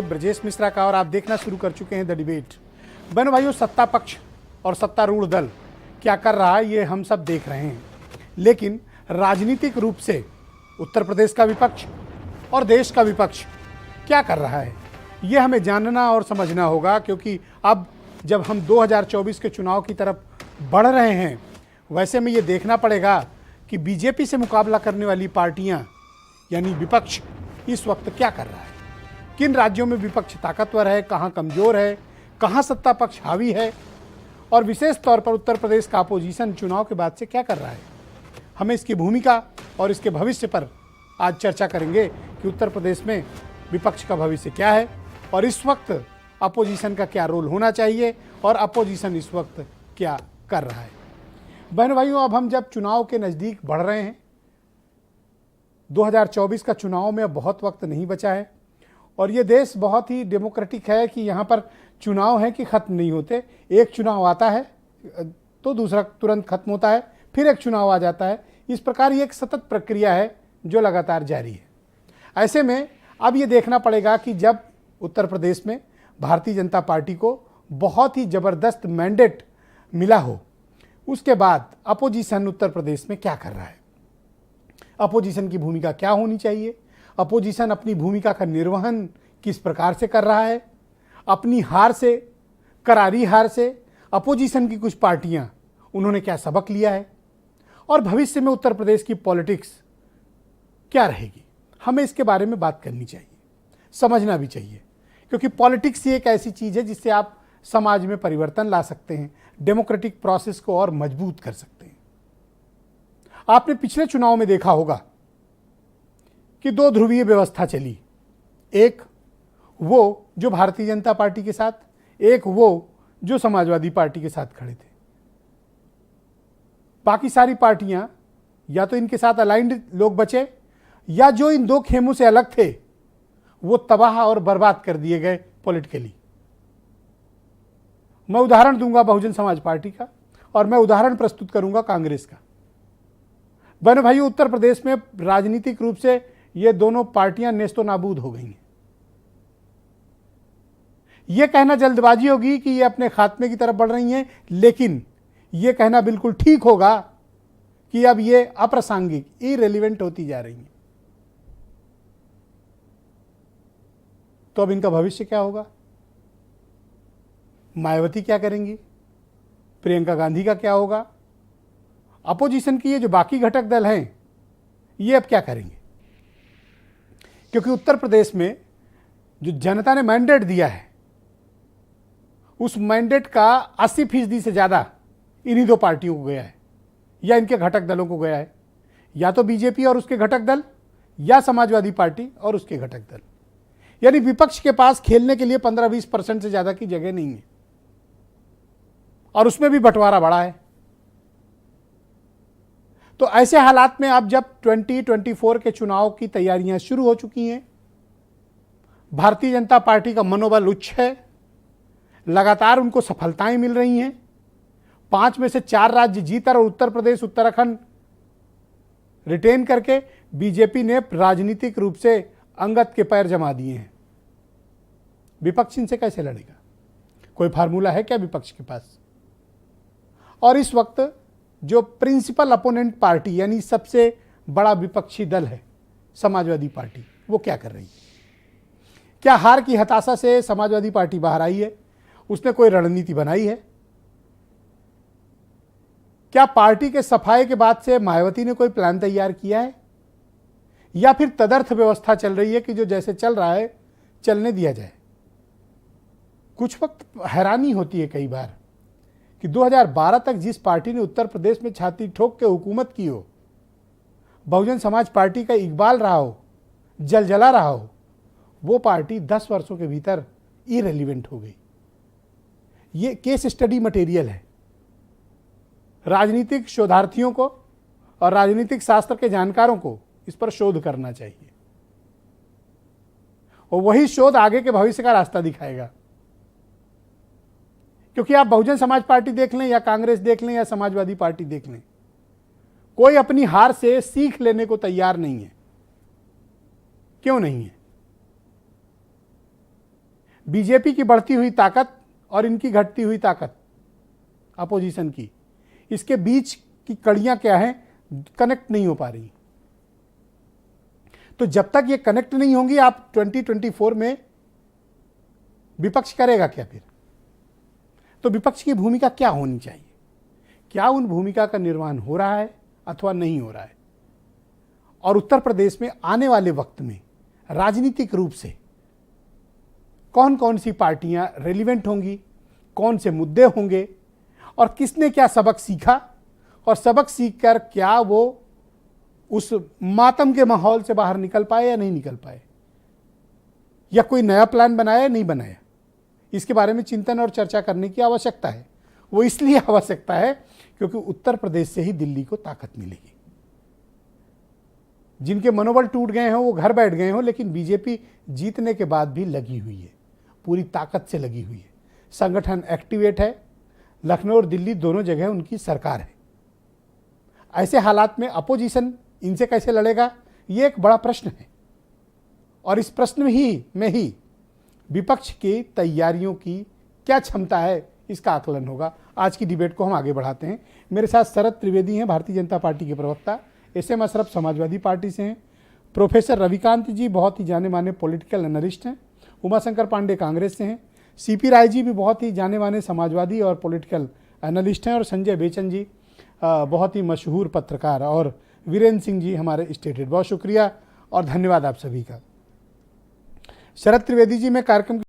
ब्रजेश मिश्रा का और आप देखना शुरू कर चुके हैं द डिबेट। बहनों भाइयों, सत्ता पक्ष और सत्तारूढ़ दल क्या कर रहा है ये हम सब देख रहे हैं, लेकिन राजनीतिक रूप से उत्तर प्रदेश का विपक्ष और देश का विपक्ष क्या कर रहा है ये हमें जानना और समझना होगा। क्योंकि अब जब हम 2024 के चुनाव की तरफ बढ़ रहे हैं, वैसे में ये देखना पड़ेगा कि बीजेपी से मुकाबला करने वाली पार्टियां यानी विपक्ष इस वक्त क्या कर रहा है, किन राज्यों में विपक्ष ताकतवर है, कहाँ कमज़ोर है, कहाँ सत्ता पक्ष हावी है, और विशेष तौर पर उत्तर प्रदेश का अपोजिशन चुनाव के बाद से क्या कर रहा है। हमें इसकी भूमिका और इसके भविष्य पर आज चर्चा करेंगे कि उत्तर प्रदेश में विपक्ष का भविष्य क्या है और इस वक्त अपोजिशन का क्या रोल होना चाहिए और अपोजिशन इस वक्त क्या कर रहा है। बहन भाइयों, अब हम जब चुनाव के नज़दीक बढ़ रहे हैं, 2024 का चुनाव में अब बहुत वक्त नहीं बचा है और ये देश बहुत ही डेमोक्रेटिक है कि यहाँ पर चुनाव है कि ख़त्म नहीं होते। एक चुनाव आता है तो दूसरा तुरंत खत्म होता है, फिर एक चुनाव आ जाता है। इस प्रकार ये एक सतत प्रक्रिया है जो लगातार जारी है। ऐसे में अब ये देखना पड़ेगा कि जब उत्तर प्रदेश में भारतीय जनता पार्टी को बहुत ही ज़बरदस्त मैंडेट मिला हो, उसके बाद अपोजिशन उत्तर प्रदेश में क्या कर रहा है, अपोजिशन की भूमिका क्या होनी चाहिए, अपोजिशन अपनी भूमिका का निर्वहन किस प्रकार से कर रहा है, अपनी हार से, करारी हार से अपोजिशन की कुछ पार्टियां उन्होंने क्या सबक लिया है और भविष्य में उत्तर प्रदेश की पॉलिटिक्स क्या रहेगी। हमें इसके बारे में बात करनी चाहिए, समझना भी चाहिए, क्योंकि पॉलिटिक्स ही एक ऐसी चीज़ है जिससे आप समाज में परिवर्तन ला सकते हैं, डेमोक्रेटिक प्रोसेस को और मजबूत कर सकते हैं। आपने पिछले चुनाव में देखा होगा कि दो ध्रुवीय व्यवस्था चली, एक वो जो भारतीय जनता पार्टी के साथ, एक वो जो समाजवादी पार्टी के साथ खड़े थे। बाकी सारी पार्टियां या तो इनके साथ अलाइंड लोग बचे या जो इन दो खेमों से अलग थे वो तबाह और बर्बाद कर दिए गए पॉलिटिकली। मैं उदाहरण दूंगा बहुजन समाज पार्टी का और मैं उदाहरण प्रस्तुत करूंगा कांग्रेस का। बहनों भाइयों, उत्तर प्रदेश में राजनीतिक रूप से ये दोनों पार्टियां नेस्तो नाबूद हो गई हैं। यह कहना जल्दबाजी होगी कि ये अपने खात्मे की तरफ बढ़ रही हैं, लेकिन यह कहना बिल्कुल ठीक होगा कि अब ये अप्रासंगिक, इरेलीवेंट होती जा रही हैं। तो अब इनका भविष्य क्या होगा, मायावती क्या करेंगी, प्रियंका गांधी का क्या होगा, अपोजिशन की ये जो बाकी घटक दल हैं ये अब क्या करेंगे। क्योंकि उत्तर प्रदेश में जो जनता ने मैंडेट दिया है उस मैंडेट का 80% से ज़्यादा इन्हीं दो पार्टियों को गया है या इनके घटक दलों को गया है, या तो बीजेपी और उसके घटक दल या समाजवादी पार्टी और उसके घटक दल। यानी विपक्ष के पास खेलने के लिए 15-20% से ज़्यादा की जगह नहीं है और उसमें भी बंटवारा बड़ा है। तो ऐसे हालात में अब जब 2024 के चुनाव की तैयारियां शुरू हो चुकी हैं, भारतीय जनता पार्टी का मनोबल उच्च है, लगातार उनको सफलताएं मिल रही हैं। 5 में से 4 राज्य जीतकर और उत्तर प्रदेश, उत्तराखंड रिटेन करके बीजेपी ने राजनीतिक रूप से अंगद के पैर जमा दिए हैं। विपक्ष इनसे कैसे लड़ेगा, कोई फार्मूला है क्या विपक्ष के पास। और इस वक्त जो प्रिंसिपल अपोनेंट पार्टी यानी सबसे बड़ा विपक्षी दल है समाजवादी पार्टी, वो क्या कर रही है। क्या हार की हताशा से समाजवादी पार्टी बाहर आई है, उसने कोई रणनीति बनाई है। क्या पार्टी के सफाई के बाद से मायावती ने कोई प्लान तैयार किया है, या फिर तदर्थ व्यवस्था चल रही है कि जो जैसे चल रहा है चलने दिया जाए। कुछ वक्त हैरानी होती है कई बार कि 2012 तक जिस पार्टी ने उत्तर प्रदेश में छाती ठोक के हुकूमत की हो, बहुजन समाज पार्टी का इकबाल रहा हो, जलजला रहा हो, वो पार्टी 10 वर्षों के भीतर इरेलीवेंट हो गई। ये केस स्टडी मटेरियल है। राजनीतिक शोधार्थियों को और राजनीतिक शास्त्र के जानकारों को इस पर शोध करना चाहिए और वही शोध आगे के भविष्य का रास्ता दिखाएगा। क्योंकि आप बहुजन समाज पार्टी देख लें या कांग्रेस देख लें या समाजवादी पार्टी देख लें, कोई अपनी हार से सीख लेने को तैयार नहीं है। क्यों नहीं है? बीजेपी की बढ़ती हुई ताकत और इनकी घटती हुई ताकत अपोजिशन की, इसके बीच की कड़ियां क्या हैं, कनेक्ट नहीं हो पा रही। तो जब तक ये कनेक्ट नहीं होंगी, आप 2024 में विपक्ष करेगा क्या फिर? तो विपक्ष की भूमिका क्या होनी चाहिए? क्या उन भूमिका का निर्वहन हो रहा है अथवा नहीं हो रहा है? और उत्तर प्रदेश में आने वाले वक्त में राजनीतिक रूप से कौन कौन सी पार्टियां रेलिवेंट होंगी, कौन से मुद्दे होंगे, और किसने क्या सबक सीखा, और सबक सीखकर क्या वो उस मातम के माहौल से बाहर निकल पाए या नहीं निकल पाए, या कोई नया प्लान बनाया या नहीं बनाया, इसके बारे में चिंतन और चर्चा करने की आवश्यकता है। वो इसलिए आवश्यकता है क्योंकि उत्तर प्रदेश से ही दिल्ली को ताकत मिलेगी। जिनके मनोबल टूट गए हों वो घर बैठ गए हों, लेकिन बीजेपी जीतने के बाद भी लगी हुई है, पूरी ताकत से लगी हुई है। संगठन एक्टिवेट है, लखनऊ और दिल्ली दोनों जगह उनकी सरकार है। ऐसे हालात में अपोजिशन इनसे कैसे लड़ेगा, ये एक बड़ा प्रश्न है। और इस प्रश्न में ही विपक्ष की तैयारियों की क्या क्षमता है, इसका आकलन होगा। आज की डिबेट को हम आगे बढ़ाते हैं। मेरे साथ शरद त्रिवेदी हैं, भारतीय जनता पार्टी के प्रवक्ता, SM अशरफ समाजवादी पार्टी से हैं, प्रोफेसर रविकांत जी बहुत ही जाने माने पॉलिटिकल एनालिस्ट हैं, उमाशंकर पांडे कांग्रेस से हैं, CP राय जी भी बहुत ही जाने माने समाजवादी और पॉलिटिकल एनालिस्ट हैं, और संजय बेचन जी बहुत ही मशहूर पत्रकार, और वीरेंद्र सिंह जी हमारे स्टेट हेड। बहुत शुक्रिया और धन्यवाद आप सभी का। शरद त्रिवेदी जी, मैं कार्यक्रम